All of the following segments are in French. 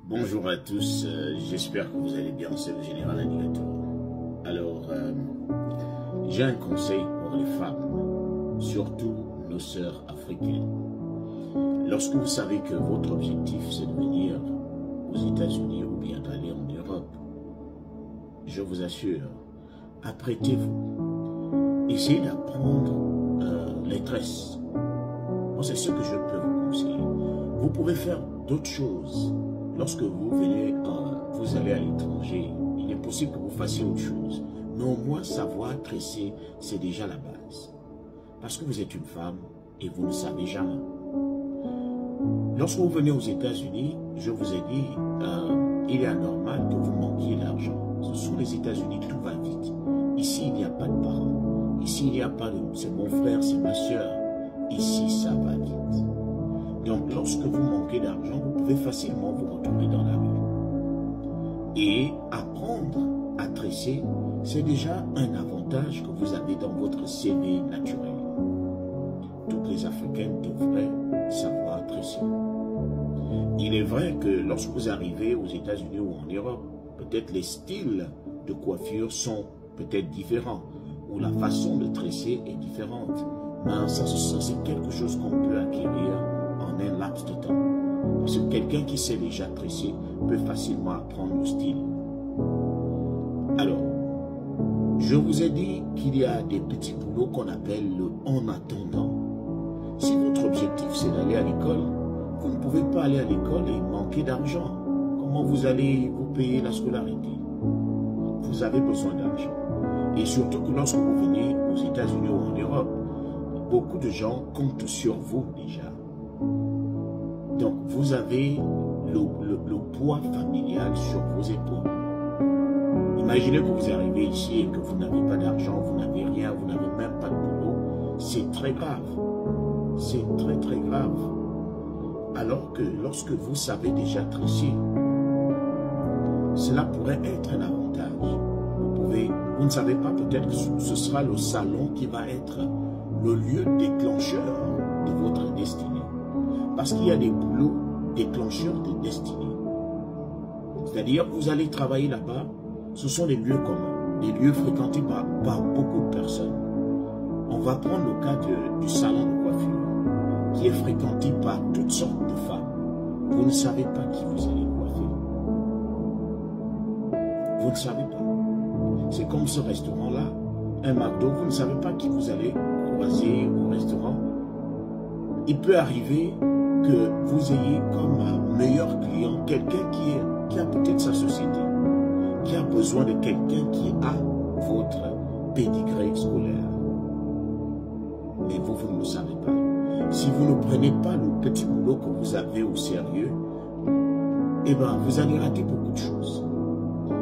Bonjour à tous, j'espère que vous allez bien, c'est le général Alligator. Alors, j'ai un conseil pour les femmes, surtout nos sœurs africaines. Lorsque vous savez que votre objectif c'est de venir aux États-Unis ou bien d'aller en Europe, je vous assure, apprêtez-vous, essayez d'apprendre les tresses. Moi, c'est ce que je peux vous conseiller. Vous pouvez faire d'autres choses. Lorsque vous venez, vous allez à l'étranger, il est possible que vous fassiez autre chose. Mais au moins, savoir tresser, c'est déjà la base. Parce que vous êtes une femme et vous ne savez jamais. Lorsque vous venez aux États-Unis, je vous ai dit, il est anormal que vous manquiez d'argent. Ce sont les États-Unis, tout va vite. Ici, il n'y a pas de parents. Ici, il n'y a pas de... c'est mon frère, c'est ma soeur. Ici, ça va vite. Donc, lorsque vous manquez d'argent, vous pouvez facilement vous retrouver dans la rue. Et apprendre à tresser, c'est déjà un avantage que vous avez dans votre CV naturel. Toutes les Africaines devraient savoir tresser. Il est vrai que lorsque vous arrivez aux États-Unis ou en Europe, peut-être les styles de coiffure sont peut-être différents, ou la façon de tresser est différente. Mais ça c'est quelque chose qu'on peut acquérir en un laps de temps. Parce que quelqu'un qui sait déjà tresser peut facilement apprendre le style. Alors, je vous ai dit qu'il y a des petits boulots qu'on appelle le en attendant. Si votre objectif c'est d'aller à l'école, vous ne pouvez pas aller à l'école et manquer d'argent. Comment vous allez vous payer la scolarité? Vous avez besoin d'argent. Et surtout que lorsque vous venez aux États-Unis ou en Europe, beaucoup de gens comptent sur vous déjà. Donc, vous avez le poids familial sur vos épaules. Imaginez que vous arrivez ici et que vous n'avez pas d'argent, vous n'avez rien, vous n'avez même pas de boulot. C'est très grave. C'est très très grave. Alors que lorsque vous savez déjà tresser, cela pourrait être un avantage. Vous ne savez pas, peut-être que ce sera le salon qui va être le lieu déclencheur de votre destinée. Parce qu'il y a des boulots déclencheurs de destinée. C'est-à-dire, vous allez travailler là-bas, ce sont des lieux communs, des lieux fréquentés par beaucoup de personnes. On va prendre le cas du salon de coiffure, qui est fréquenté par toutes sortes de femmes. Vous ne savez pas qui vous allez coiffer. Vous ne savez pas. C'est comme ce restaurant-là, un McDo, vous ne savez pas qui vous allez croiser au restaurant. Il peut arriver que vous ayez comme meilleur client quelqu'un qui a peut-être sa société, qui a besoin de quelqu'un qui a votre pédigré scolaire. Mais vous ne le savez pas. Si vous ne prenez pas le petit boulot que vous avez au sérieux, eh bien, vous allez rater beaucoup de choses.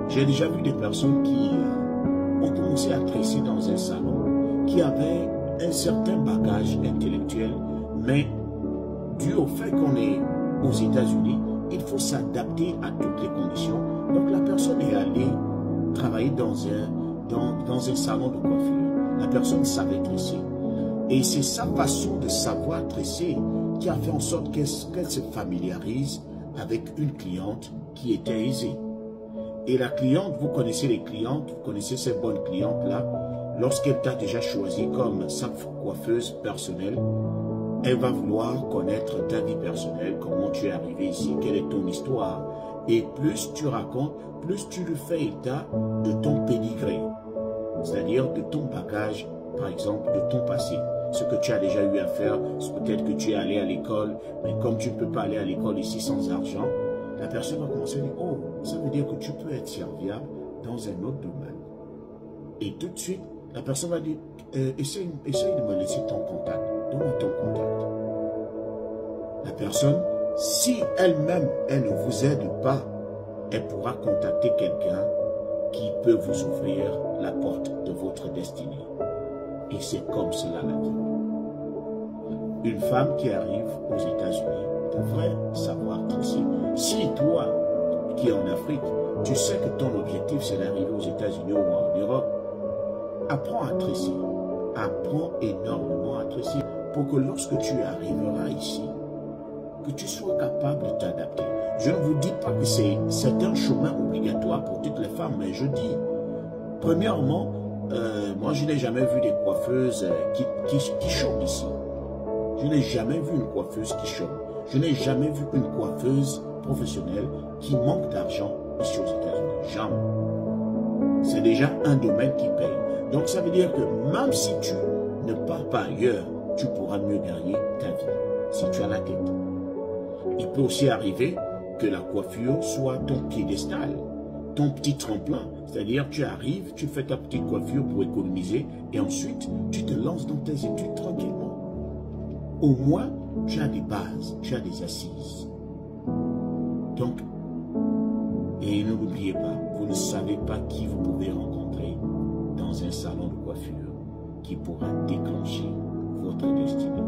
J'ai déjà vu des personnes qui ont commencé à tresser dans un salon, qui avaient un certain bagage intellectuel, mais dû au fait qu'on est aux États-Unis, il faut s'adapter à toutes les conditions. Donc la personne est allée travailler dans un salon de coiffure. La personne savait tresser. Et c'est sa façon de savoir tresser qui a fait en sorte qu'elle se familiarise avec une cliente qui était aisée. Et la cliente, vous connaissez les clientes, vous connaissez ces bonnes clientes-là, lorsqu'elle t'a déjà choisi comme sa coiffeuse personnelle, elle va vouloir connaître ta vie personnelle, comment tu es arrivé ici, quelle est ton histoire. Et plus tu racontes, plus tu lui fais état de ton pédigré, c'est-à-dire de ton bagage, par exemple, de ton passé. Ce que tu as déjà eu à faire, peut-être que tu es allé à l'école, mais comme tu ne peux pas aller à l'école ici sans argent, la personne va commencer à dire, oh, ça veut dire que tu peux être serviable dans un autre domaine. Et tout de suite, la personne va dire, essaye de me laisser ton contact. Donne-moi ton contact. La personne, si elle-même, elle ne vous aide pas, elle pourra contacter quelqu'un qui peut vous ouvrir la porte de votre destinée. Et c'est comme cela la vie. Une femme qui arrive aux États-Unis devrait savoir tresser. Si toi, qui es en Afrique, tu sais que ton objectif c'est d'arriver aux États-Unis ou en Europe, apprends à tresser. Apprends énormément à tresser pour que lorsque tu arriveras ici, que tu sois capable de t'adapter. Je ne vous dis pas que c'est un chemin obligatoire pour toutes les femmes, mais je dis, premièrement, moi je n'ai jamais vu des coiffeuses qui chôment ici. Je n'ai jamais vu une coiffeuse qui chôme. Je n'ai jamais vu une coiffeuse professionnelle qui manque d'argent ici aux États-Unis. Jamais. C'est déjà un domaine qui paye. Donc ça veut dire que même si tu ne pars pas ailleurs, tu pourras mieux gagner ta vie, si tu as la tête. Il peut aussi arriver que la coiffure soit ton piédestal, ton petit tremplin. C'est-à-dire, tu arrives, tu fais ta petite coiffure pour économiser et ensuite, tu te lances dans tes études tranquillement. Au moins, tu as des bases, tu as des assises. Donc, et ne l'oubliez pas, vous ne savez pas qui vous pouvez rencontrer dans un salon de coiffure qui pourra déclencher votre destinée.